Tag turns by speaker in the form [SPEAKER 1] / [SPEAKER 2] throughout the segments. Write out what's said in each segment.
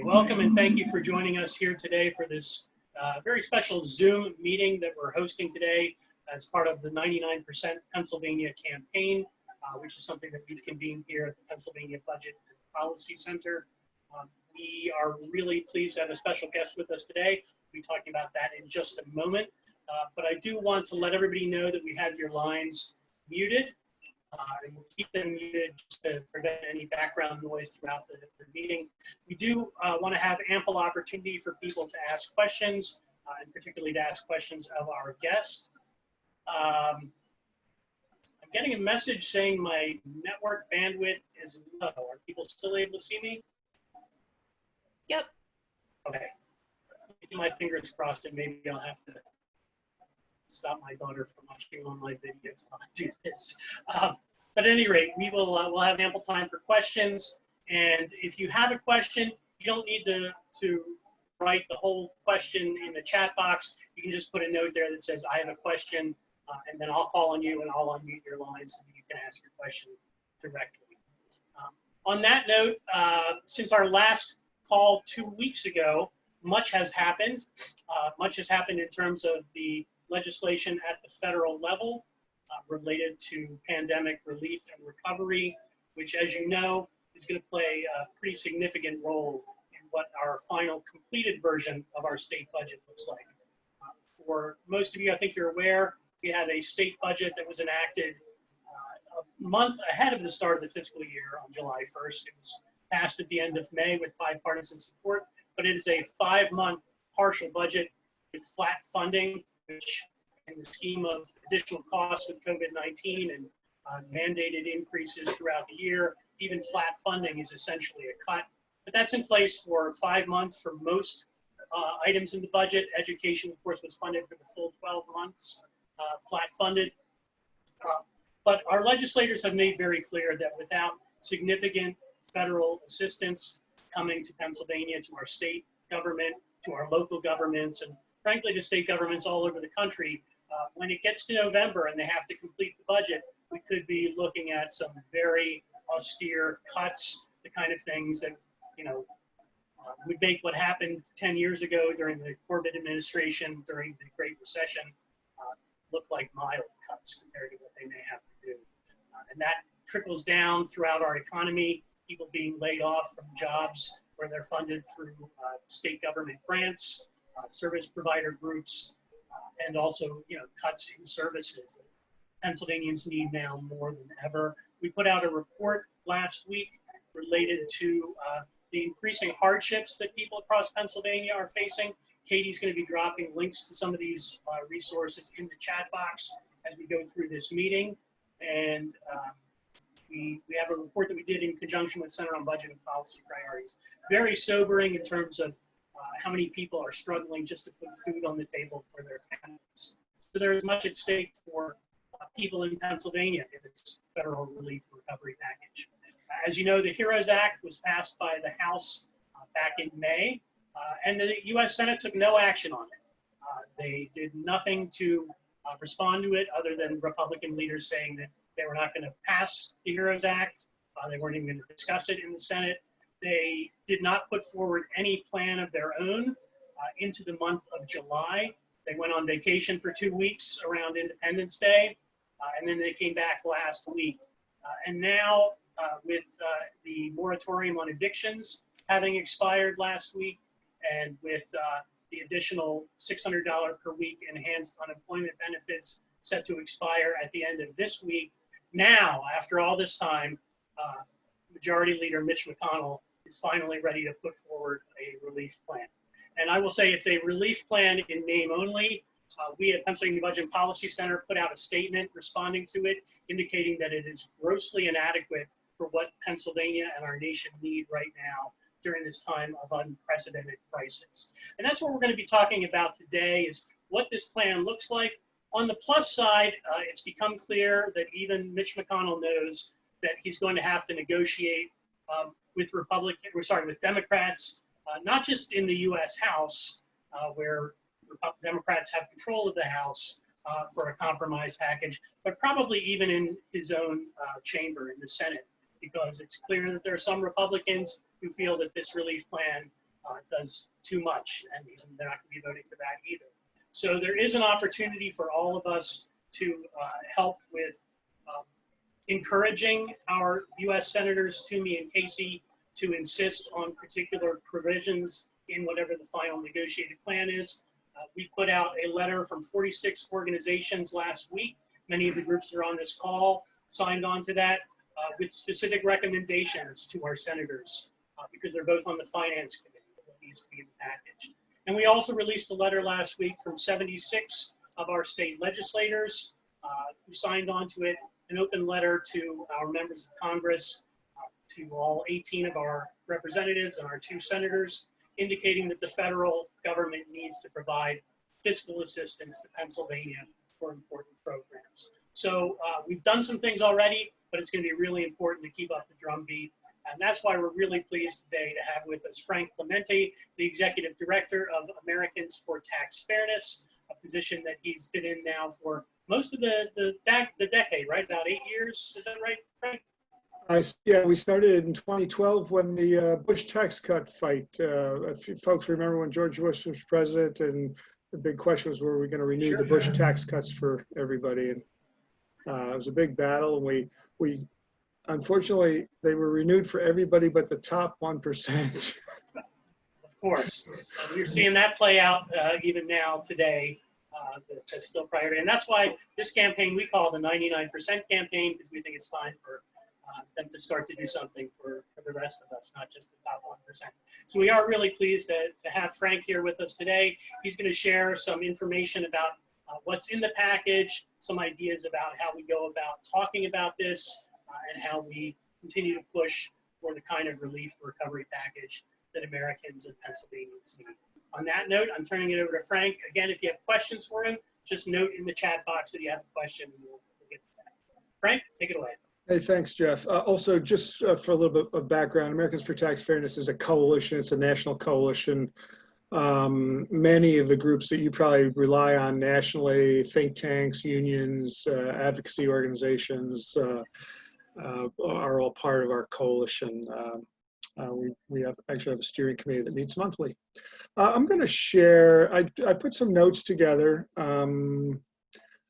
[SPEAKER 1] Welcome and thank you for joining us here today for this very special Zoom meeting that we're hosting today as part of the 99% Pennsylvania campaign, which is something that we've convened here at the Pennsylvania Budget and Policy Center. We are really pleased to have a special guest with us today. We'll be talking about that in just a moment. But I do want to let everybody know that we have your lines muted. And we'll keep them muted just to prevent any background noise throughout the meeting. We do want to have ample opportunity for people to ask questions, and particularly to ask questions of our guest. I'm getting a message saying my network bandwidth is low. Are people still able to see me?
[SPEAKER 2] Yep.
[SPEAKER 1] Okay. Keeping my fingers crossed, and maybe I'll have to stop my daughter from watching online videos while I do this. But at any rate, we will we'll have ample time for questions. And if you have a question, you don't need to write the whole question in the chat box. You can just put a note there that says, I have a question, and then I'll call on you and I'll unmute your line so that you can ask your question directly. On that note, since our last call 2 weeks ago, much has happened. Much has happened in terms of the legislation at the federal level related to pandemic relief and recovery, which, as you know, is going to play a pretty significant role in what our final completed version of our state budget looks like. For most of you, I think you're aware, we had a state budget that was enacted a month ahead of the start of the fiscal year on July 1st. It was passed at the end of May with bipartisan support, but it is a 5-month partial budget with flat funding, which in the scheme of additional costs with COVID-19 and mandated increases throughout the year, even flat funding is essentially a cut. But that's in place for 5 months for most items in the budget. Education, of course, was funded for the full 12 months, flat funded. But our legislators have made very clear that without significant federal assistance coming to Pennsylvania, to our state government, to our local governments, and frankly to state governments all over the country, when it gets to November and they have to complete the budget, we could be looking at some very austere cuts, the kind of things that, would make what happened 10 years ago during the Corbett administration, during the Great Recession, look like mild cuts compared to what they may have to do. And that trickles down throughout our economy, people being laid off from jobs where they're funded through state government grants, service provider groups, and also, cuts in services that Pennsylvanians need now more than ever. We put out a report last week related to the increasing hardships that people across Pennsylvania are facing. Katie's going to be dropping links to some of these resources in the chat box as we go through this meeting. And we have a report that we did in conjunction with Center on Budget and Policy Priorities. Very sobering in terms of how many people are struggling just to put food on the table for their families. So there is much at stake for people in Pennsylvania in this federal relief recovery package. As you know, the HEROES Act was passed by the House back in May, and the U.S. Senate took no action on it. They did nothing to respond to it other than Republican leaders saying that they were not going to pass the HEROES Act. They weren't even going to discuss it in the Senate. They did not put forward any plan of their own into the month of July. They went on vacation for 2 weeks around Independence Day, and then they came back last week. And now, with the moratorium on evictions having expired last week, and with the additional $600 per week enhanced unemployment benefits set to expire at the end of this week, now, after all this time, Majority Leader Mitch McConnell is finally ready to put forward a relief plan. And I will say it's a relief plan in name only. We at Pennsylvania Budget and Policy Center put out a statement responding to it, indicating that it is grossly inadequate for what Pennsylvania and our nation need right now during this time of unprecedented crisis. And that's what we're going to be talking about today, is what this plan looks like. On the plus side, it's become clear that even Mitch McConnell knows that he's going to have to negotiate with Democrats, not just in the U.S. House, where Democrats have control of the House for a compromise package, but probably even in his own chamber in the Senate, because it's clear that there are some Republicans who feel that this relief plan does too much, and they're not going to be voting for that either. So there is an opportunity for all of us to help with encouraging our U.S. Senators, Toomey and Casey, to insist on particular provisions in whatever the final negotiated plan is. We put out a letter from 46 organizations last week. Many of the groups that are on this call signed on to that with specific recommendations to our senators because they're both on the Finance Committee that needs to be in the package. And we also released a letter last week from 76 of our state legislators who signed on to it, an open letter to our members of Congress, to all 18 of our representatives and our 2 senators, indicating that the federal government needs to provide fiscal assistance to Pennsylvania for important programs. So we've done some things already, but it's going to be really important to keep up the drumbeat. And that's why we're really pleased today to have with us Frank Clemente, the Executive Director of Americans for Tax Fairness, a position that he's been in now for most of the decade, right? About 8 years, is that right, Frank?
[SPEAKER 3] Yeah, we started in 2012 when the Bush tax cut fight. If you folks remember when George Bush was president, and the big question was, were we going to renew the Bush tax cuts for everybody? And it was a big battle. And we unfortunately, they were renewed for everybody but the top 1%.
[SPEAKER 1] Of course, and you're seeing that play out even now today. That's still priority, and that's why this campaign we call the 99% campaign, because we think it's time for them to start to do something for the rest of us, not just the top 1%. So we are really pleased to have Frank here with us today. He's going to share some information about what's in the package, some ideas about how we go about talking about this, and how we continue to push for the kind of relief recovery package that Americans and Pennsylvanians need. On that note, I'm turning it over to Frank. Again, if you have questions for him, just note in the chat box that you have a question, and we'll get to that. Frank, take it away.
[SPEAKER 3] Hey, thanks, Jeff. Also, just for a little bit of background, Americans for Tax Fairness is a coalition. It's a national coalition. Many of the groups that you probably rely on nationally, think tanks, unions, advocacy organizations, are all part of our coalition. We actually have a steering committee that meets monthly. I'm going to share, I put some notes together,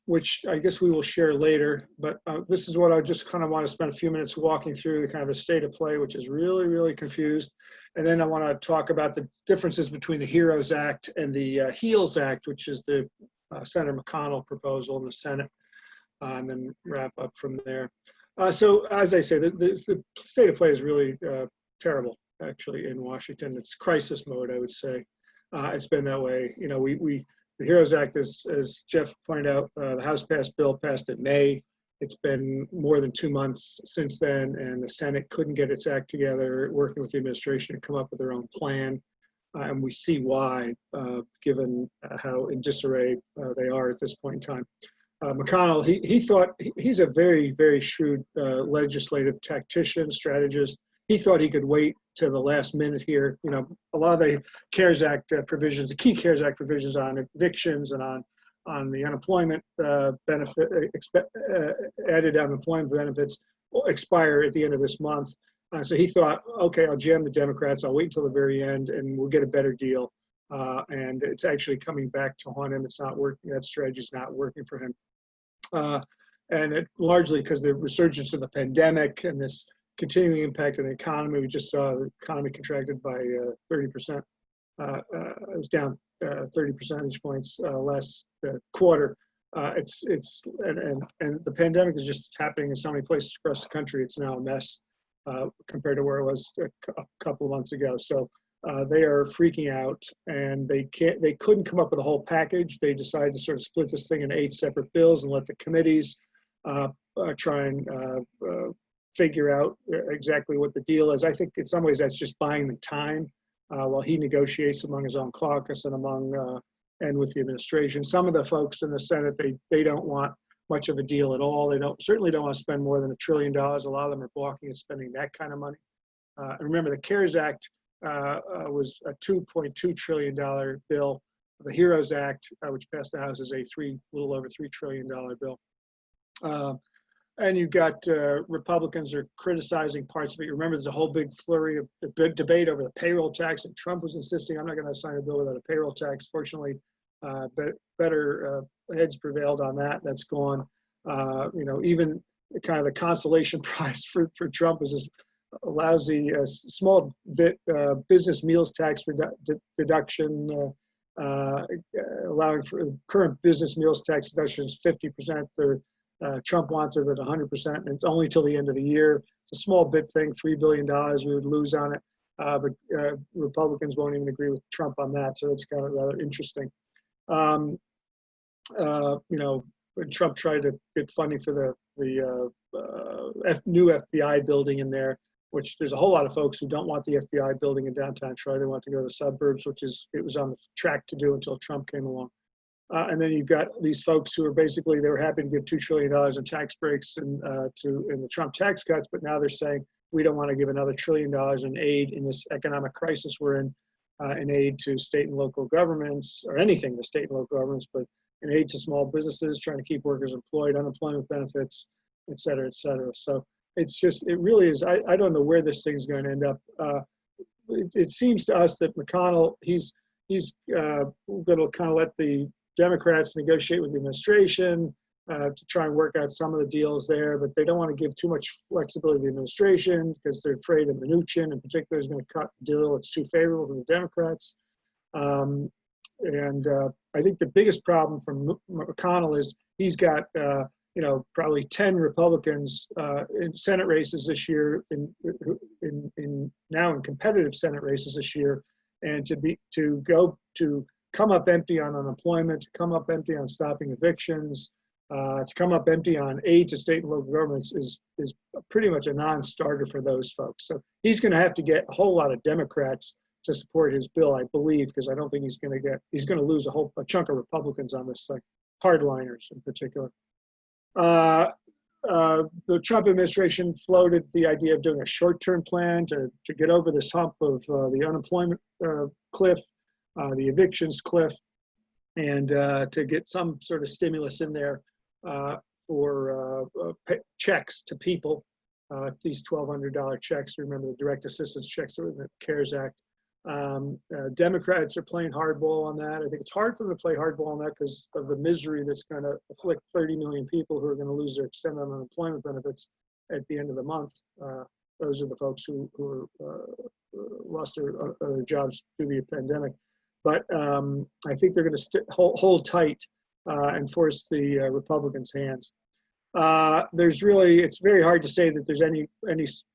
[SPEAKER 3] which I guess we will share later, but this is what I just kind of want to spend a few minutes walking through, the kind of the state of play, which is really, really confused. And then I want to talk about the differences between the HEROES Act and the HEALS Act, which is the Senator McConnell proposal in the Senate, and then wrap up from there. So as I say, the state of play is really terrible, actually, in Washington. It's crisis mode, I would say. It's been that way. You know, the HEROES Act, as Jeff pointed out, the House passed bill passed in May. It's been more than 2 months since then, and the Senate couldn't get its act together, working with the administration to come up with their own plan. And we see why, given how in disarray they are at this point in time. McConnell, he thought, he's a very, very shrewd legislative tactician, strategist. He thought he could wait to the last minute here. You know, a lot of the CARES Act provisions, the key CARES Act provisions on evictions and on the unemployment benefit, added unemployment benefits expire at the end of this month. So he thought, okay, I'll jam the Democrats. I'll wait until the very end and we'll get a better deal. And it's actually coming back to haunt him. It's not working. That strategy is not working for him. And it largely because the resurgence of the pandemic and this continuing impact on the economy. We just saw the economy contracted by 30%. It was down 30 percentage points last quarter. And the pandemic is just happening in so many places across the country. It's now a mess compared to where it was a couple of months ago. So they are freaking out, and they couldn't come up with a whole package. They decided to sort of split this thing in 8 separate bills and let the committees try and figure out exactly what the deal is. I think in some ways that's just buying them time while he negotiates among his own caucus and and with the administration. Some of the folks in the Senate, they don't want much of a deal at all. They certainly don't want to spend more than $1 trillion. A lot of them are balking at spending that kind of money. And remember, the CARES Act was a $2.2 trillion bill. The HEROES Act, which passed the House, is a little over $3 trillion bill. And you've got Republicans are criticizing parts of it. You remember there's a whole big flurry of debate over the payroll tax, and Trump was insisting, I'm not going to sign a bill without a payroll tax. Fortunately, better heads prevailed on that. That's gone. Even kind of the consolation prize for Trump is this lousy small bit business meals tax deduction, allowing for current business meals tax deductions 50%. Trump wants it at 100%, and it's only till the end of the year. It's a small bit thing, $3 billion we would lose on it, but Republicans won't even agree with Trump on that, so it's kind of rather interesting. When Trump tried to get funding for the new FBI building in there, which there's a whole lot of folks who don't want the FBI building in downtown Troy. They want to go to the suburbs, which it was on the track to do until Trump came along. And then you've got these folks who are basically, they were happy to give $2 trillion in tax breaks in the Trump tax cuts, but now they're saying, we don't want to give another $1 trillion in aid in this economic crisis we're in aid to state and local governments, or anything to state and local governments, but in aid to small businesses, trying to keep workers employed, unemployment benefits, et cetera, et cetera. So it's just, it really is, I don't know where this thing's going to end up. It seems to us that McConnell, he's going to kind of let the Democrats negotiate with the administration to try and work out some of the deals there, but they don't want to give too much flexibility to the administration because they're afraid that Mnuchin in particular is going to cut the deal. It's too favorable to the Democrats. I think the biggest problem from McConnell is he's got probably 10 Republicans in Senate races this year, now in competitive Senate races this year, and to come up empty on unemployment, to come up empty on stopping evictions, to come up empty on aid to state and local governments is pretty much a non-starter for those folks. So he's going to have to get a whole lot of Democrats to support his bill, I believe, because I don't think he's going to lose a chunk of Republicans on this thing, hardliners in particular. The Trump administration floated the idea of doing a short-term plan to get over this hump of the unemployment cliff, the evictions cliff, and to get some sort of stimulus in there for checks to people, these $1,200 checks. Remember the direct assistance checks that were in the CARES Act. Democrats are playing hardball on that. I think it's hard for them to play hardball on that because of the misery that's going to afflict 30 million people who are going to lose their extended unemployment benefits at the end of the month. Those are the folks who lost their jobs through the pandemic. But I think they're going to hold tight and force the Republicans' hands. It's very hard to say that there's any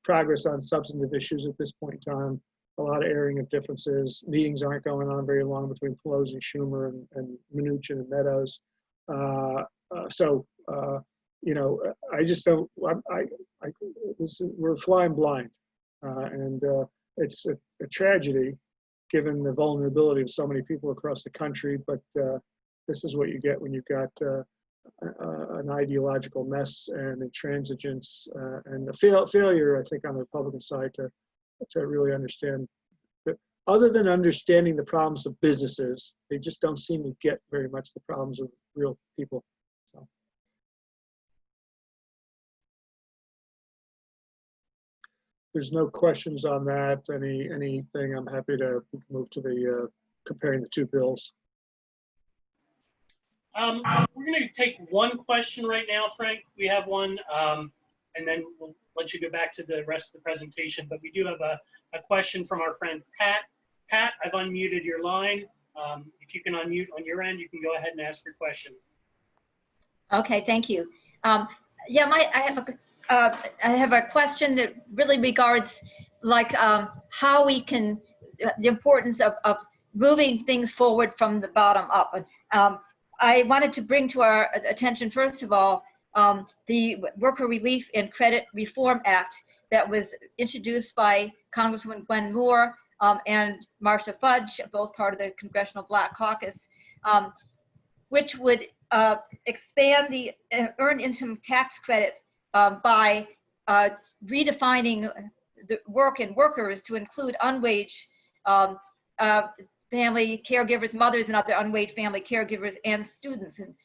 [SPEAKER 3] progress on substantive issues at this point in time. A lot of airing of differences. Meetings aren't going on very long between Pelosi, Schumer, and Mnuchin and Meadows. I just don't. We're flying blind, and it's a tragedy given the vulnerability of so many people across the country. But this is what you get when you've got an ideological mess and intransigence and a failure, I think, on the Republican side to really understand that. Other than understanding the problems of businesses, they just don't seem to get very much the problems of real people. So. There's no questions on that. Anything? I'm happy to move to the comparing the two bills.
[SPEAKER 1] We're going to take one question right now, Frank. We have one, and then we'll let you go back to the rest of the presentation. But we do have a question from our friend Pat. Pat, I've unmuted your line. If you can unmute on your end, you can go ahead and ask your question.
[SPEAKER 2] Okay, thank you. I have a question that really regards how we can, the importance of moving things forward from the bottom up. I wanted to bring to our attention, first of all, the Worker Relief and Credit Reform Act that was introduced by Congresswoman Gwen Moore and Marcia Fudge, both part of the Congressional Black Caucus, which would expand the earned income tax credit by redefining the work and workers to include unwaged family caregivers, mothers and other unwaged family caregivers, and students and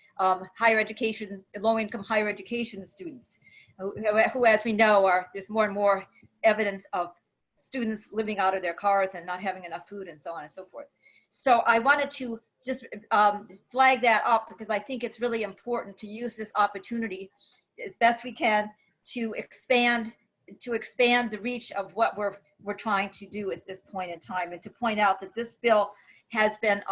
[SPEAKER 2] higher education, low-income higher education students. who, as we know, there's more and more evidence of students living out of their cars and not having enough food and so on and so forth. So I wanted to just flag that up because I think it's really important to use this opportunity as best we can to expand the reach of what we're trying to do at this point in time, and to point out that this bill has been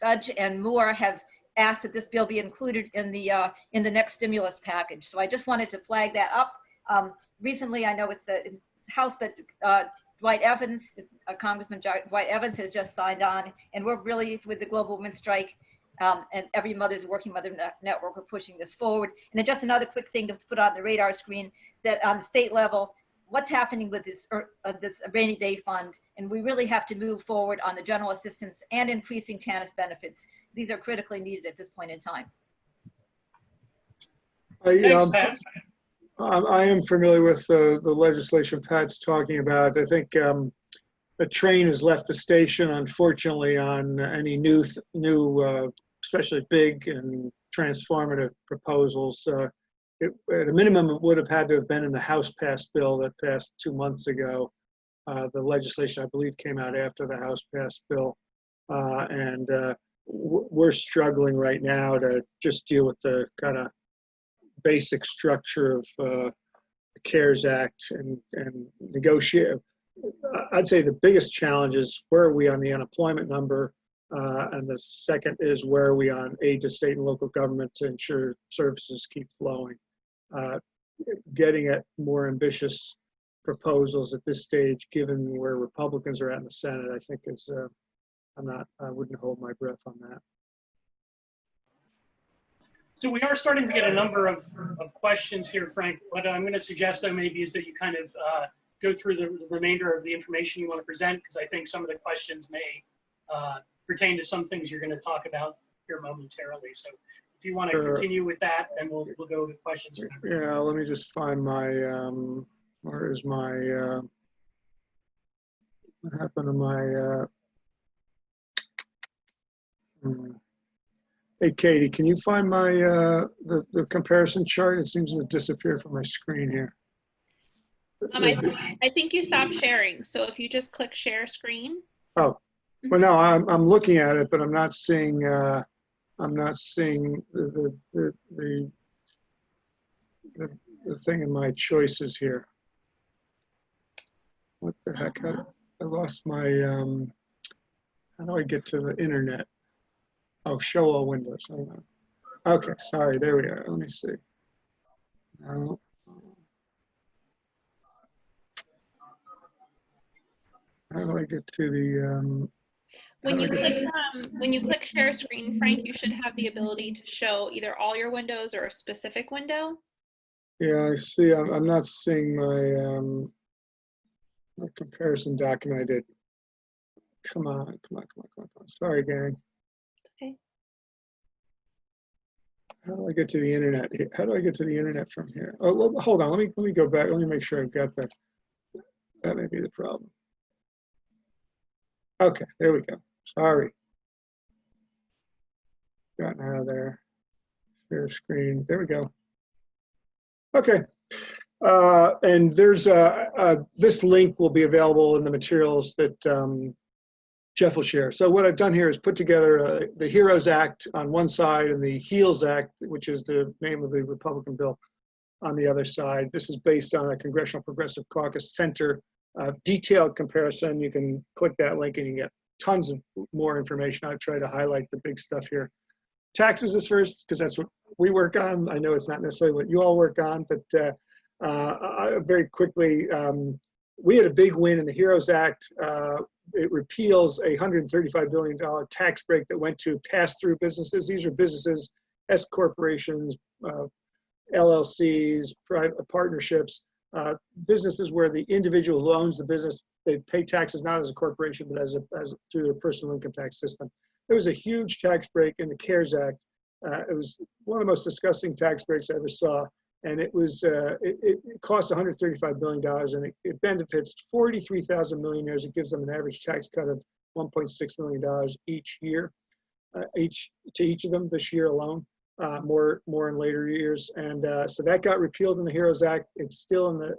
[SPEAKER 2] Fudge and Moore have asked that this bill be included in the next stimulus package. So I just wanted to flag that up. Recently, I know it's House, but Dwight Evans, Congressman Dwight Evans has just signed on, and we're really, with the Global Women's Strike and Every Mother's Working Mother Network, we're pushing this forward. And then just another quick thing to put on the radar screen, that on the state level, what's happening with this rainy day fund, and we really have to move forward on the general assistance and increasing TANF benefits. These are critically needed at this point in time.
[SPEAKER 1] Thanks, Pat.
[SPEAKER 3] I am familiar with the legislation Pat's talking about. I think the train has left the station, unfortunately, on any new, especially big and transformative proposals. At a minimum, it would have had to have been in the House-passed bill that passed 2 months ago. The legislation, I believe, came out after the House-passed bill. And we're struggling right now to just deal with the kind of basic structure of the CARES Act and negotiate. I'd say the biggest challenge is where are we on the unemployment number? And the second is where are we on aid to state and local government to ensure services keep flowing. Getting at more ambitious proposals at this stage, given where Republicans are at in the Senate, I think is, I wouldn't hold my breath on that.
[SPEAKER 1] So we are starting to get a number of questions here, Frank. What I'm going to suggest, though, maybe is that you kind of go through the remainder of the information you want to present, because I think some of the questions may pertain to some things you're going to talk about here momentarily. So if you want to continue with that, then we'll go to questions.
[SPEAKER 3] Yeah, let me just find my, where is my, what happened to my, hey, Katie, can you find my, the comparison chart? It seems to disappear from my screen here.
[SPEAKER 4] I think you stopped sharing. So if you just click share screen. Oh,
[SPEAKER 3] well, no, I'm looking at it, but I'm not seeing the thing in my choices here. What the heck? I lost my, how do I get to the internet? Oh, show all windows. Hang on. Okay, sorry, there we are. Let me see. No. How do I get to the,
[SPEAKER 4] when you click share screen, Frank, you should have the ability to show either all your windows or a specific window.
[SPEAKER 3] Yeah, I see. I'm not seeing my, my comparison document I did. Come on. Sorry, gang.
[SPEAKER 4] Okay.
[SPEAKER 3] How do I get to the internet? How do I get to the internet from here? Oh, hold on. Let me go back. Let me make sure I've got that. That may be the problem. Okay, there we go. Sorry. Gotten out of there. Share screen. There we go. Okay. And there's this link will be available in the materials that Jeff will share. So what I've done here is put together the HEROES Act on one side and the HEALS Act, which is the name of the Republican bill, on the other side. This is based on a Congressional Progressive Caucus Center detailed comparison. You can click that link and you get tons of more information. I've tried to highlight the big stuff here. Taxes is first, because that's what we work on. I know it's not necessarily what you all work on, but very quickly, we had a big win in the HEROES Act. It repeals a $135 billion tax break that went to pass-through businesses. These are businesses, S corporations, LLCs, private partnerships, businesses where the individual who owns the business, they pay taxes not as a corporation, but as through the personal income tax system. There was a huge tax break in the CARES Act. It was one of the most disgusting tax breaks I ever saw. And it was it cost $135 billion, and it benefits 43,000 millionaires. It gives them an average tax cut of $1.6 million each year, to each of them this year alone. more in later years. And so that got repealed in the HEROES Act. It's still in the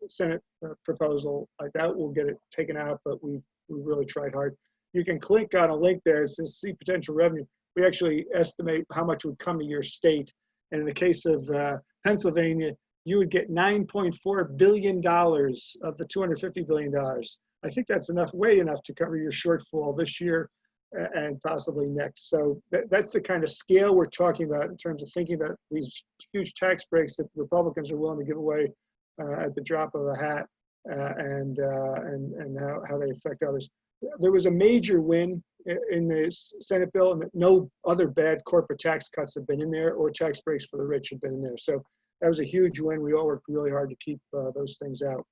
[SPEAKER 3] Senate proposal. I doubt we'll get it taken out, but we really tried hard. You can click on a link there. It says see potential revenue. We actually estimate how much would come to your state. And in the case of Pennsylvania, you would get $9.4 billion of the $250 billion. I think that's way enough to cover your shortfall this year and possibly next. So that's the kind of scale we're talking about in terms of thinking about these huge tax breaks that Republicans are willing to give away at the drop of a hat, and how they affect others. There was a major win in the Senate bill, and that no other bad corporate tax cuts have been in there, or tax breaks for the rich have been in there. So that was a huge win. We all worked really hard to keep those things out.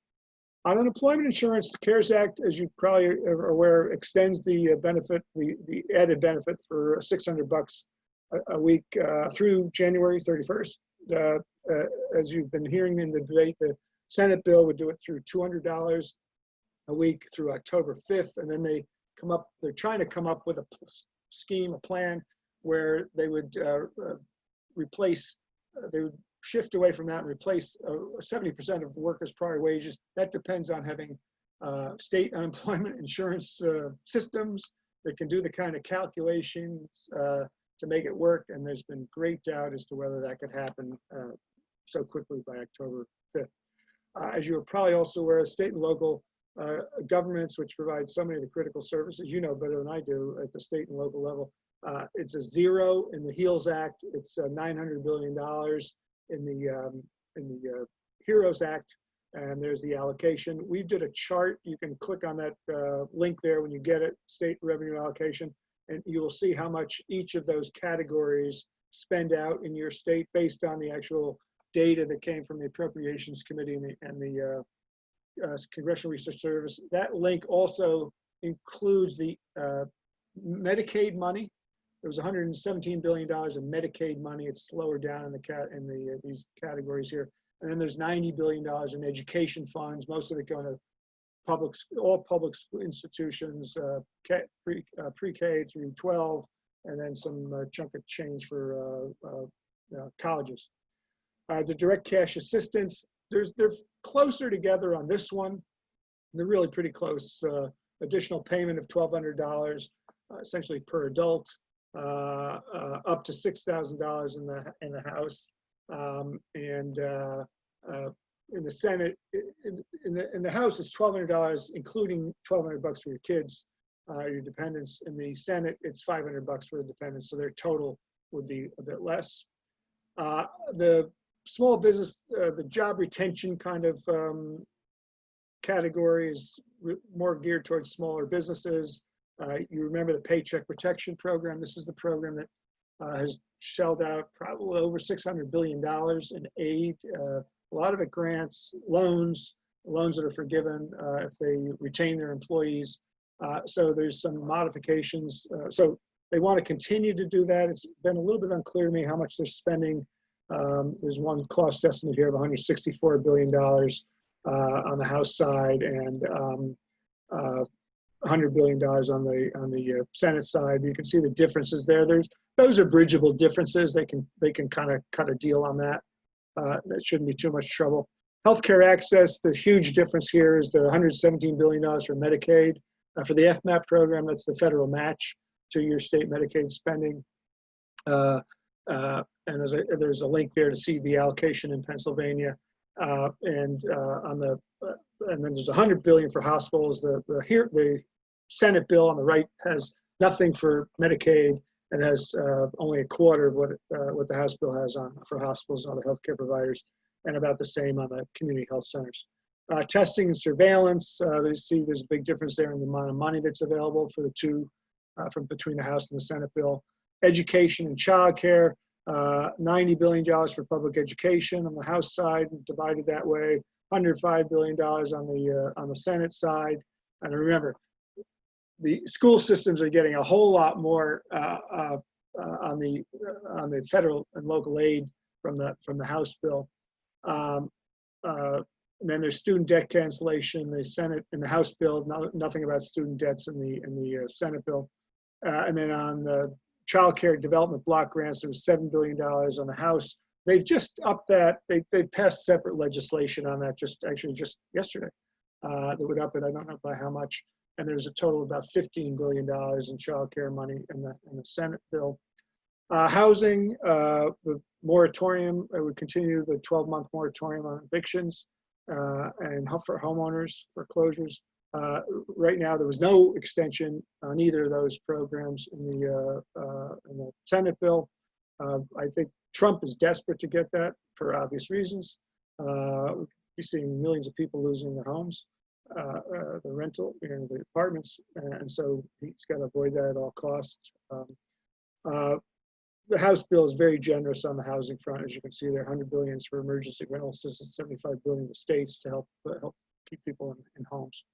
[SPEAKER 3] On unemployment insurance, the CARES Act, as you probably are aware, extends the benefit, the added benefit for $600 a week through January 31st. As you've been hearing in the debate, the Senate bill would do it through $200 a week through October 5th, and then they're trying to come up with a scheme, a plan where they would replace, they would shift away from that and replace 70% of the workers' prior wages. That depends on having state unemployment insurance systems that can do the kind of calculations to make it work. And there's been great doubt as to whether that could happen so quickly by October 5th. As you are probably also aware, state and local governments, which provide so many of the critical services, you know better than I do, at the state and local level. It's a zero in the HEALS Act. It's $900 billion in the HEROES Act, and there's the allocation. We did a chart. You can click on that link there when you get it, state revenue allocation, and you will see how much each of those categories spend out in your state based on the actual data that came from the Appropriations Committee and the Congressional Research Service. That link also includes the Medicaid money. There was $117 billion of Medicaid money. It's lower down in these categories here. And then there's $90 billion in education funds, most of it going to all public school institutions, pre-K through 12, and then some chunk of change for colleges. The direct cash assistance, they're closer together on this one. They're really pretty close. Additional payment of $1,200, essentially per adult, up to $6,000 in the House, and in the Senate. In the House, it's $1,200, including $1,200 for your kids, your dependents. In the Senate, it's $500 for the dependents, so their total would be a bit less. The small business, the job retention kind of category is more geared towards smaller businesses. You remember the Paycheck Protection Program. This is the program that has shelled out probably over $600 billion in aid. A lot of it grants, loans that are forgiven if they retain their employees. So there's some modifications. So they want to continue to do that. It's been a little bit unclear to me how much they're spending. There's one cost estimate here of $164 billion on the House side, and $100 billion on the Senate side. You can see the differences there. Those are bridgeable differences. They can kind of cut a deal on that. That shouldn't be too much trouble. Healthcare access, the huge difference here is the $117 billion for Medicaid. For the FMAP program, that's the federal match to your state Medicaid spending. And there's a link there to see the allocation in Pennsylvania. And then there's $100 billion for hospitals. The Senate bill on the right has nothing for Medicaid and has only a quarter of what the House bill has on for hospitals and other healthcare providers, and about the same on the community health centers. Testing and surveillance, you see there's a big difference there in the amount of money that's available for the two from between the House and the Senate bill. Education and childcare, $90 billion for public education on the House side, divided that way. $105 billion on the Senate side. And remember, the school systems are getting a whole lot more on the federal and local aid from the House bill. And then there's student debt cancellation. The Senate and the House bill, nothing about student debts in the Senate bill. And then on child care development block grants, there was $7 billion on the House. They've just upped that. They've passed separate legislation on that just yesterday. That would up it, I don't know by how much. And there's a total of about $15 billion in child care money in the Senate bill. Housing, the moratorium, would continue the 12-month moratorium on evictions and for homeowners foreclosures. Right now, there was no extension on either of those programs in the Senate bill. I think Trump is desperate to get that for obvious reasons. We're seeing millions of people losing their homes, the rental, the apartments, and so he's got to avoid that at all costs. The House bill is very generous on the housing front, as you can see there. $100 billion for emergency rental assistance, $75 billion to states to help keep people in homes.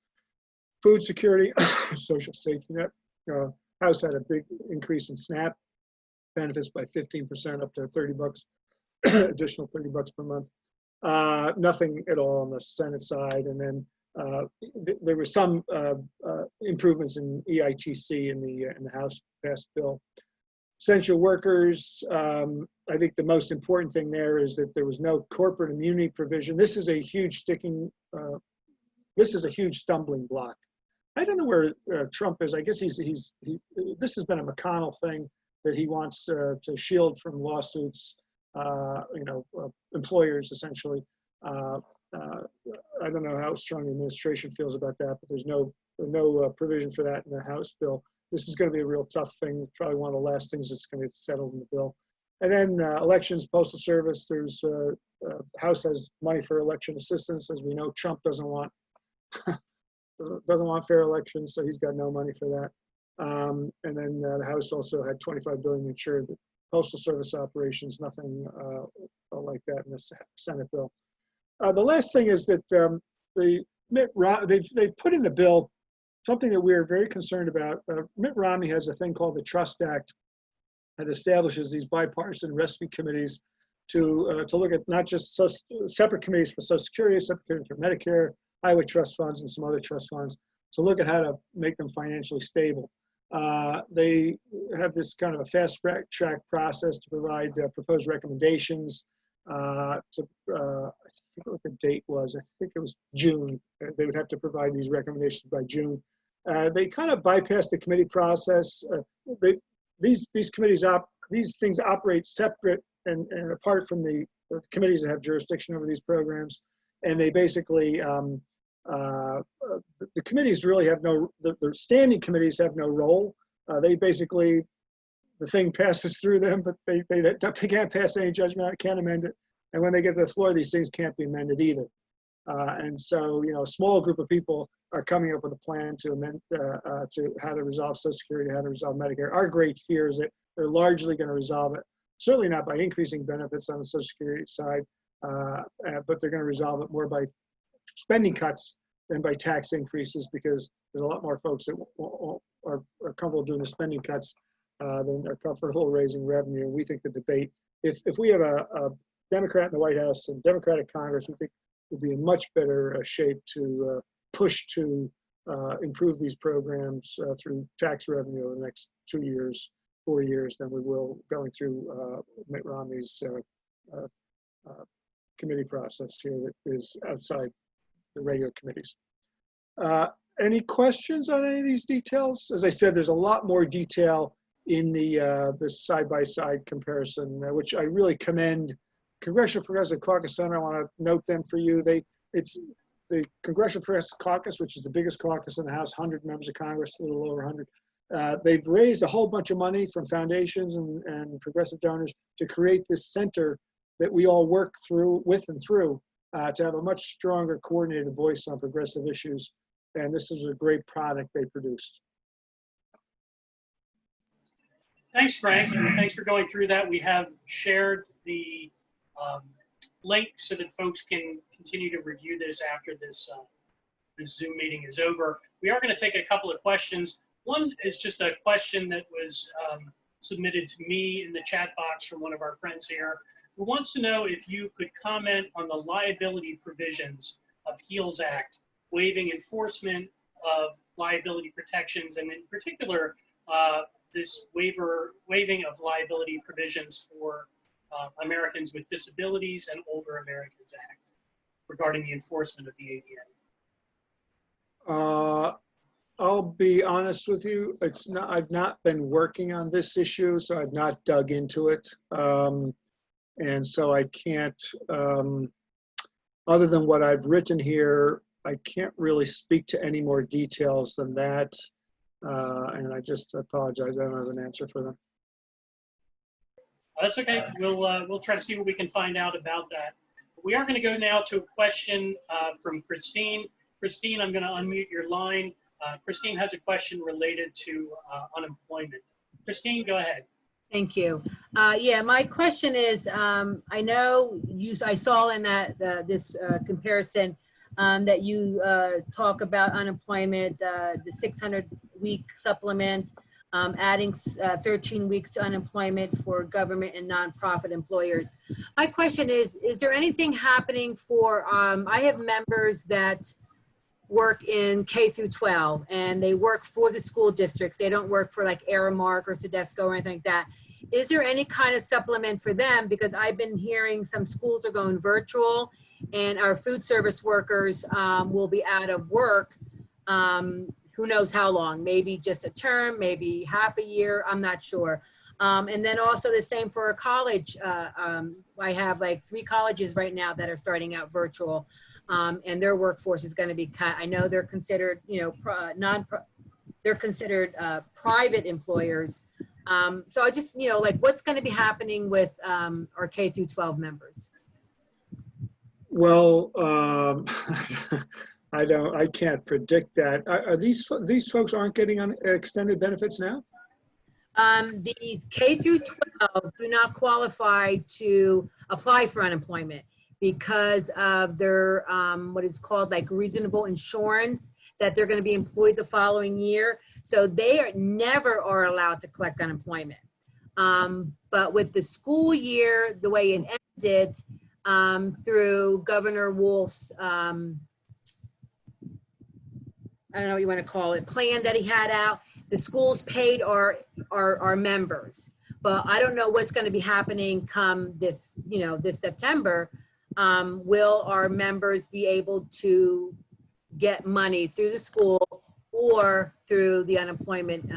[SPEAKER 3] Food security, social safety net. House had a big increase in SNAP benefits by 15% up to $30, additional $30 per month. Nothing at all on the Senate side. And then there were some improvements in EITC in the House passed bill. Essential workers, I think the most important thing there is that there was no corporate immunity provision. This is a huge stumbling block. I don't know where Trump is. I guess this has been a McConnell thing that he wants to shield from lawsuits, employers essentially. I don't know how strong the administration feels about that, but there's no provision for that in the House bill. This is going to be a real tough thing. Probably one of the last things that's going to get settled in the bill. And then elections, postal service. There's House has money for election assistance. As we know, Trump doesn't want fair elections, so he's got no money for that. And then the House also had $25 billion to ensure the postal service operations. Nothing like that in the Senate bill. The last thing is that they've put in the bill something that we're very concerned about. Mitt Romney has a thing called the Trust Act that establishes these bipartisan rescue committees to look at not just separate committees for Social Security, separate committees for Medicare, highway trust funds, and some other trust funds to look at how to make them financially stable. They have this kind of a fast track process to provide proposed recommendations. I forget what the date was. I think it was June. They would have to provide these recommendations by June. They kind of bypass the committee process. These things operate separate and apart from the committees that have jurisdiction over these programs, and they basically the committees really have the standing committees have no role. They basically, the thing passes through them, but they can't pass any judgment, can't amend it. And when they get to the floor, these things can't be amended either. And so, a small group of people are coming up with a plan to amend, to how to resolve Social Security, how to resolve Medicare. Our great fear is that they're largely going to resolve it, certainly not by increasing benefits on the Social Security side, but they're going to resolve it more by spending cuts than by tax increases, because there's a lot more folks that are comfortable doing the spending cuts than are comfortable raising revenue. And we think the debate, if we have a Democrat in the White House and Democratic Congress, we think we'll be in much better shape to push to improve these programs through tax revenue over the next 2 years, 4 years than we will going through Mitt Romney's committee process here that is outside the regular committees. Any questions on any of these details? As I said, there's a lot more detail in the side-by-side comparison, which I really commend Congressional Progressive Caucus Center. I want to note them for you. It's the Congressional Progressive Caucus, which is the biggest caucus in the House, 100 members of Congress, a little over 100. They've raised a whole bunch of money from foundations and progressive donors to create this center that we all work with and through to have a much stronger coordinated voice on progressive issues. And this is a great product they produced.
[SPEAKER 1] Thanks, Frank, and thanks for going through that. We have shared the link so that folks can continue to review this after this Zoom meeting is over. We are going to take a couple of questions. One is just a question that was submitted to me in the chat box from one of our friends here, who wants to know if you could comment on the liability provisions of HEALS Act, waiving enforcement of liability protections, and in particular, this waiving of liability provisions for Americans with Disabilities and Older Americans Act regarding the enforcement of the ADA?
[SPEAKER 3] I'll be honest with you. I've not been working on this issue, so I've not dug into it. And so I can't, other than what I've written here, I can't really speak to any more details than that. And I just apologize. I don't have an answer for them.
[SPEAKER 1] That's okay. We'll try to see what we can find out about that. We are going to go now to a question from Christine. Christine, I'm going to unmute your line. Christine has a question related to unemployment. Christine, go ahead.
[SPEAKER 5] Thank you. Yeah, my question is, I know I saw in that this comparison that you talk about unemployment, the 600-week supplement, adding 13 weeks to unemployment for government and nonprofit employers. My question is there anything happening for, I have members that work in K through 12 and they work for the school districts. They don't work for like Aramark or Sodexo or anything like that. Is there any kind of supplement for them? Because I've been hearing some schools are going virtual and our food service workers will be out of work. Who knows how long, maybe just a term, maybe half a year, I'm not sure. And then also the same for a college. I have like 3 colleges right now that are starting out virtual, and their workforce is going to be cut. I know they're considered, you know, they're considered private employers. So I just, you know, like what's going to be happening with our K through 12 members?
[SPEAKER 3] Well, I can't predict that. Are these folks aren't getting on extended benefits now?
[SPEAKER 5] The K through 12 do not qualify to apply for unemployment because of their what is called like reasonable insurance that they're going to be employed the following year. So they never are allowed to collect unemployment. But with the school year, the way it ended through Governor Wolf's, I don't know what you want to call it, plan that he had out, the schools paid our members. But I don't know what's going to be happening come this, you know, this September. Will our members be able to get money through the school or through the unemployment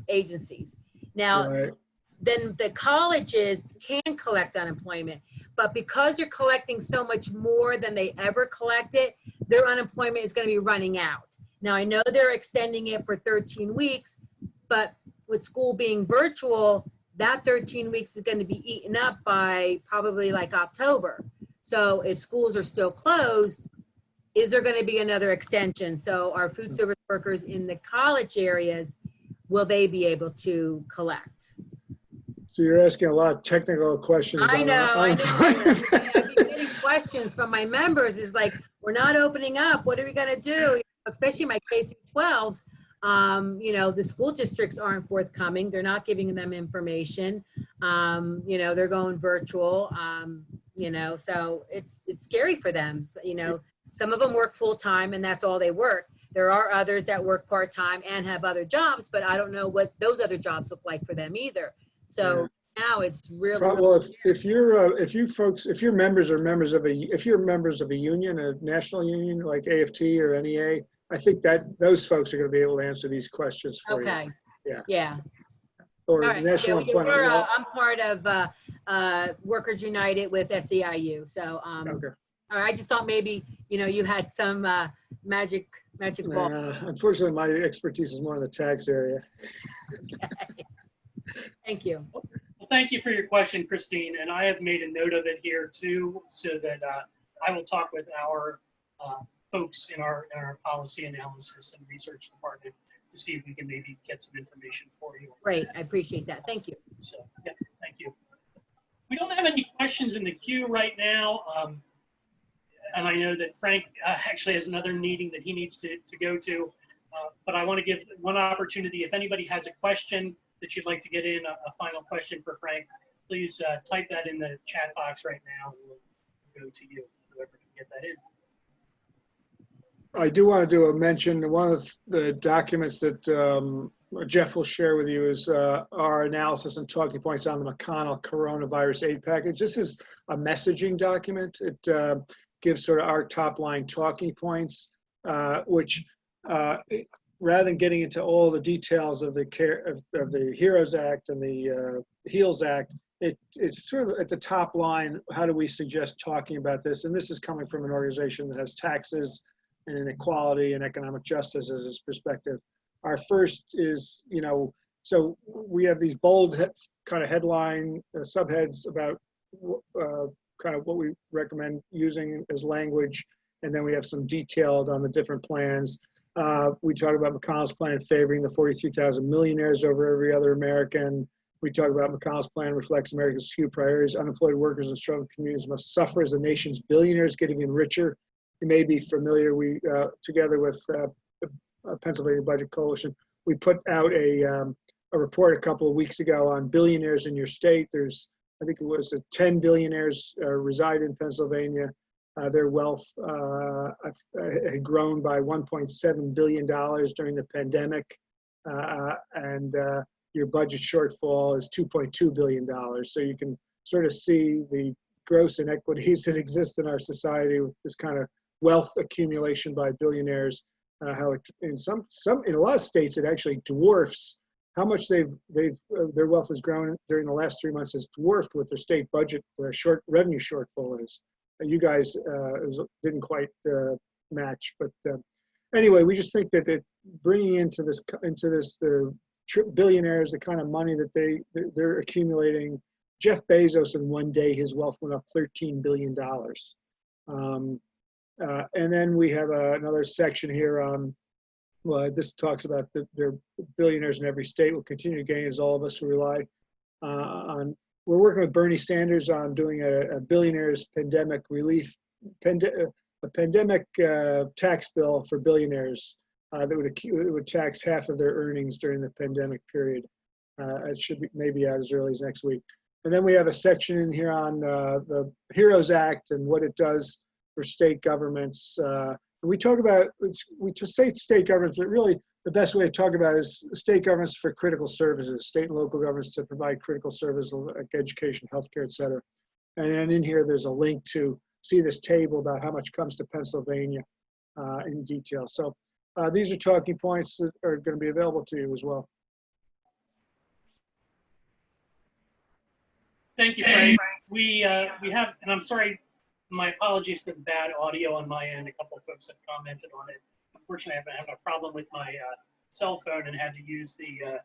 [SPEAKER 5] agencies? Now,
[SPEAKER 3] Right.
[SPEAKER 5] Then the colleges can collect unemployment, but because they're collecting so much more than they ever collected, their unemployment is going to be running out. Now, I know they're extending it for 13 weeks, but with school being virtual, that 13 weeks is going to be eaten up by probably like October. So if schools are still closed, is there going to be another extension? So our food service workers in the college areas, will they be able to collect?
[SPEAKER 3] So you're asking a lot of technical questions.
[SPEAKER 5] I know. I've been getting questions from my members is like, we're not opening up. What are we going to do? Especially my K through 12s. You know, the school districts aren't forthcoming. They're not giving them information. You know, they're going virtual. You know, so it's scary for them. So, you know, some of them work full time and that's all they work. There are others that work part time and have other jobs, but I don't know what those other jobs look like for them either. So now it's really,
[SPEAKER 3] well, if you're members of a union, a national union like AFT or NEA, I think that those folks are going to be able to answer these questions for you.
[SPEAKER 5] okay.
[SPEAKER 3] Yeah.
[SPEAKER 5] Yeah.
[SPEAKER 3] Or
[SPEAKER 5] All right.
[SPEAKER 3] national
[SPEAKER 5] Yeah,
[SPEAKER 3] employment.
[SPEAKER 5] I'm part of Workers United with SEIU. So
[SPEAKER 3] Okay.
[SPEAKER 5] all right, I just thought maybe, you know, you had some magic ball.
[SPEAKER 3] Unfortunately, my expertise is more in the tax area.
[SPEAKER 5] Okay. Thank you.
[SPEAKER 1] Well, thank you for your question, Christine. And I have made a note of it here too, so that I will talk with our folks in our policy analysis and research department to see if we can maybe get some information for you.
[SPEAKER 5] Great, I appreciate that. Thank you.
[SPEAKER 1] So, yeah, thank you. We don't have any questions in the queue right now. And I know that Frank actually has another meeting that he needs to go to. But I want to give one opportunity. If anybody has a question that you'd like to get in, a final question for Frank, please type that in the chat box right now. And we'll go to you, whoever can get that in.
[SPEAKER 3] I do want to do a mention. One of the documents that Jeff will share with you is our analysis and talking points on the McConnell coronavirus aid package. This is a messaging document. It gives sort of our top line talking points, which rather than getting into all the details of the HEROES Act and the HEALS Act, it's sort of at the top line, how do we suggest talking about this? And this is coming from an organization that has taxes and inequality and economic justice as its perspective. Our first is, so we have these bold kind of headline subheads about kind of what we recommend using as language. And then we have some detailed on the different plans. We talk about McConnell's plan favoring the 43,000 millionaires over every other American. We talk about McConnell's plan reflects America's few priorities. Unemployed workers and struggling communities must suffer as the nation's billionaires getting in richer. You may be familiar, we, together with the Pennsylvania Budget Coalition, we put out a report a couple of weeks ago on billionaires in your state. There's, I think it was 10 billionaires reside in Pennsylvania. Their wealth had grown by $1.7 billion during the pandemic, and your budget shortfall is $2.2 billion. So you can sort of see the gross inequities that exist in our society with this kind of wealth accumulation by billionaires. How it, in in a lot of states it actually dwarfs how much their wealth has grown during the last 3 months, has dwarfed what their state budget revenue shortfall is. You guys didn't quite match, but anyway, we just think that bringing into this the billionaires, the kind of money that they're accumulating. Jeff Bezos, in one day, his wealth went up $13 billion. And then we have another section here on, well, this talks about their billionaires in every state will continue to gain as all of us who rely on. We're working with Bernie Sanders on doing a billionaires pandemic relief, a pandemic tax bill for billionaires that would tax half of their earnings during the pandemic period. It should be maybe out as early as next week. And then we have a section in here on the HEROES Act and what it does for state governments. We talk about, we just say state governments, but really the best way to talk about it is state governments for critical services, state and local governments to provide critical services like education, healthcare, et cetera. And then in here, there's a link to see this table about how much comes to Pennsylvania in detail. So these are talking points that are going to be available to you as well.
[SPEAKER 1] Thank you, Frank. We have, and I'm sorry, my apologies for the bad audio on my end. A couple of folks have commented on it. Unfortunately, I've been having a problem with my cell phone and had to use the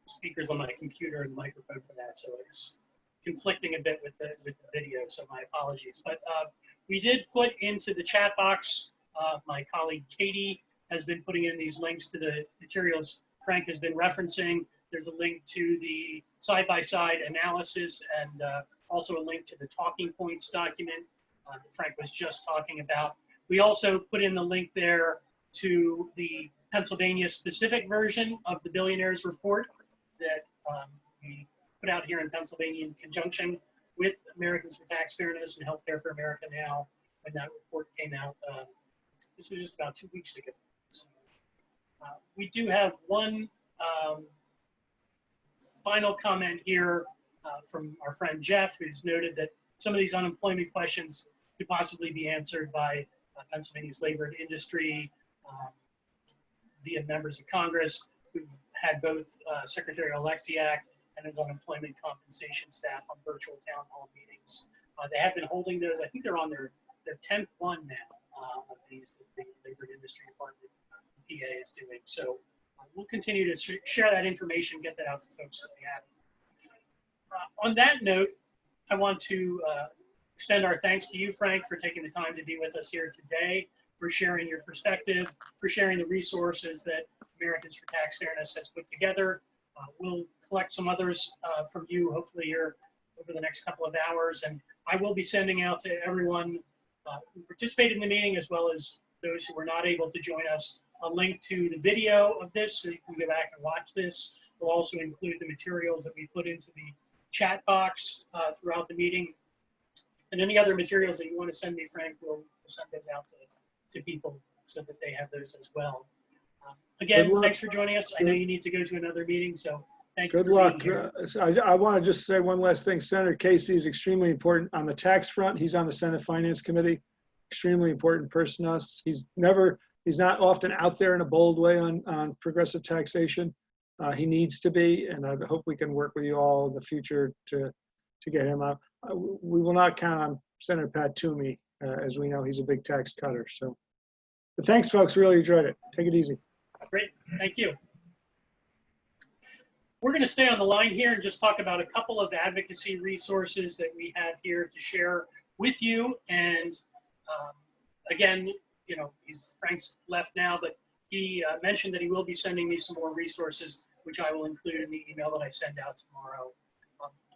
[SPEAKER 1] speakers on my computer and the microphone for that. So it's conflicting a bit with the video. So my apologies. But we did put into the chat box. My colleague Katie has been putting in these links to the materials Frank has been referencing. There's a link to the side-by-side analysis and also a link to the talking points document that Frank was just talking about. We also put in the link there to the Pennsylvania specific version of the Billionaires Report that we put out here in Pennsylvania in conjunction with Americans for Tax Fairness and Healthcare for America Now, when that report came out. This was just about 2 weeks ago. So, we do have one final comment here from our friend Jeff, who's noted that some of these unemployment questions could possibly be answered by Pennsylvania's labor and industry via members of Congress who've had both Secretary Alexiak and his unemployment compensation staff on virtual town hall meetings. They have been holding those. I think they're on their 10th one now of these that the labor and industry department PA is doing. So we'll continue to share that information, get that out to folks that we have. On that note, I want to extend our thanks to you, Frank, for taking the time to be with us here today, for sharing your perspective, for sharing the resources that Americans for Tax Fairness has put together. We'll collect some others from you, hopefully here over the next couple of hours, and I will be sending out to everyone who participated in the meeting, as well as those who were not able to join us, a link to the video of this so you can go back and watch this. We'll also include the materials that we put into the chat box throughout the meeting. And any other materials that you want to send me, Frank, we'll send those out to to people so that they have those as well. Again,
[SPEAKER 3] Good luck.
[SPEAKER 1] thanks for joining us. I know you need to go to another meeting, so thank you
[SPEAKER 3] Good
[SPEAKER 1] for
[SPEAKER 3] luck.
[SPEAKER 1] being here.
[SPEAKER 3] I want to just say one last thing. Senator Casey is extremely important on the tax front. He's on the Senate Finance Committee. Extremely important person to us. He's not often out there in a bold way on progressive taxation. He needs to be, and I hope we can work with you all in the future to get him out. We will not count on Senator Pat Toomey, as we know he's a big tax cutter. So, but thanks, folks. Really enjoyed it. Take it easy.
[SPEAKER 1] Great, thank you. We're going to stay on the line here and just talk about a couple of advocacy resources that we have here to share with you. And again, you know, Frank's left now, but he mentioned that he will be sending me some more resources, which I will include in the email that I send out tomorrow.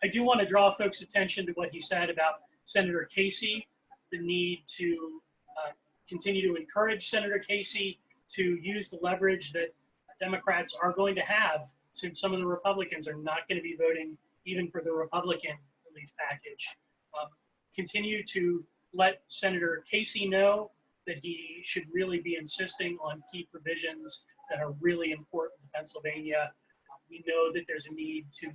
[SPEAKER 1] I do want to draw folks' attention to what he said about Senator Casey, the need to continue to encourage Senator Casey to use the leverage that Democrats are going to have, since some of the Republicans are not going to be voting even for the Republican relief package. Continue to let Senator Casey know that he should really be insisting on key provisions that are really important to Pennsylvania. We know that there's a need to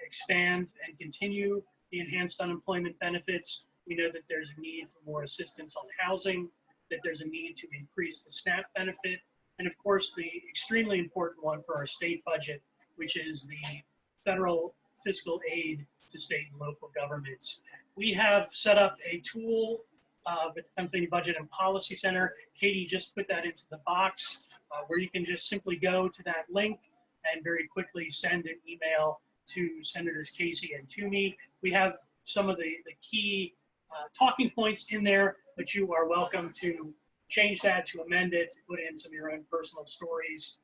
[SPEAKER 1] expand and continue the enhanced unemployment benefits. We know that there's a need for more assistance on housing, that there's a need to increase the SNAP benefit, and of course the extremely important one for our state budget, which is the federal fiscal aid to state and local governments. We have set up a tool with the Pennsylvania Budget and Policy Center. Katie just put that into the box where you can just simply go to that link and very quickly send an email to Senators Casey and Toomey. We have some of the key talking points in there, but you are welcome to change that, to amend it, to put in some of your own personal stories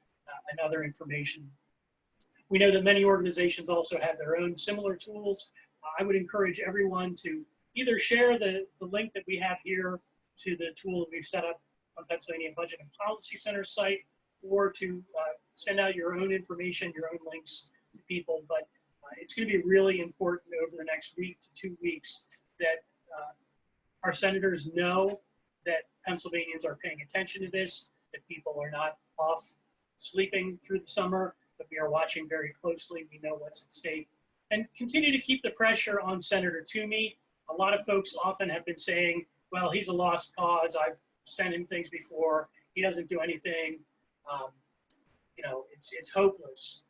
[SPEAKER 1] and other information. We know that many organizations also have their own similar tools. I would encourage everyone to either share the link that we have here to the tool that we've set up on Pennsylvania Budget and Policy Center site, or to send out your own information, your own links to people. But it's going to be really important over the next week to 2 weeks that our senators know that Pennsylvanians are paying attention to this, that people are not off sleeping through the summer, that we are watching very closely. We know what's at stake. And continue to keep the pressure on Senator Toomey. A lot of folks often have been saying, well, he's a lost cause. I've sent him things before. He doesn't do anything. You know, it's hopeless.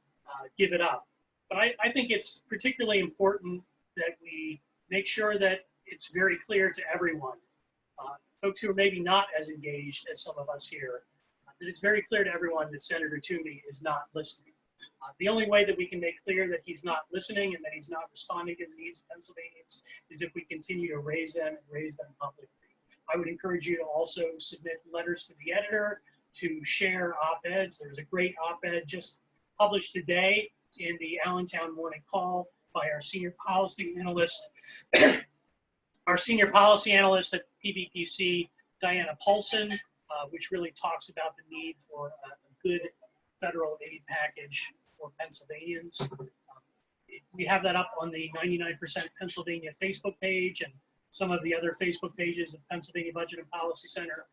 [SPEAKER 1] Give it up. But I think it's particularly important that we make sure that it's very clear to everyone, folks who are maybe not as engaged as some of us here, that it's very clear to everyone that Senator Toomey is not listening. The only way that we can make clear that he's not listening and that he's not responding to the needs of Pennsylvanians is if we continue to raise them and raise them publicly. I would encourage you to also submit letters to the editor, to share op-eds. There's a great op-ed just published today in the Allentown Morning Call by our senior policy analyst, at PBPC, Diana Paulson, which really talks about the need for a good federal aid package for Pennsylvanians. We have that up on the 99% Pennsylvania Facebook page and some of the other Facebook pages of Pennsylvania Budget and Policy Center.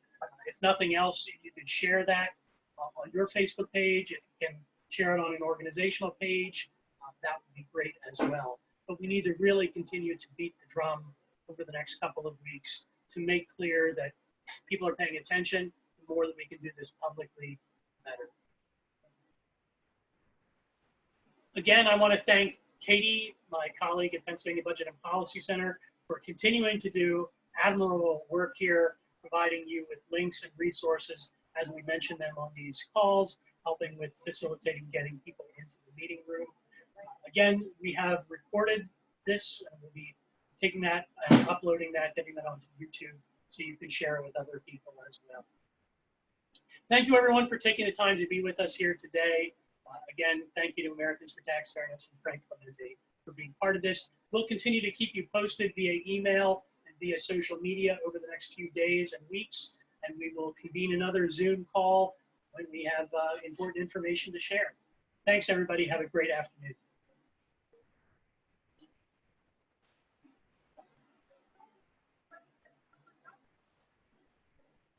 [SPEAKER 1] If nothing else, you could share that on your Facebook page. If you can share it on an organizational page, that would be great as well. But we need to really continue to beat the drum over the next couple of weeks to make clear that people are paying attention. The more that we can do this publicly, the better. Again, I want to thank Katie, my colleague at Pennsylvania Budget and Policy Center, for continuing to do admirable work here, providing you with links and resources as we mention them on these calls, helping with facilitating getting people into the meeting room. Again, we have recorded this, and we'll be taking that and uploading that, getting that onto YouTube so you can share it with other people as well. Thank you, everyone, for taking the time to be with us here today. Again, thank you to Americans for Tax Fairness and Frank Clemente for being part of this. We'll continue to keep you posted via email and via social media over the next few days and weeks, and we will convene another Zoom call when we have important information to share. Thanks, everybody. Have a great afternoon.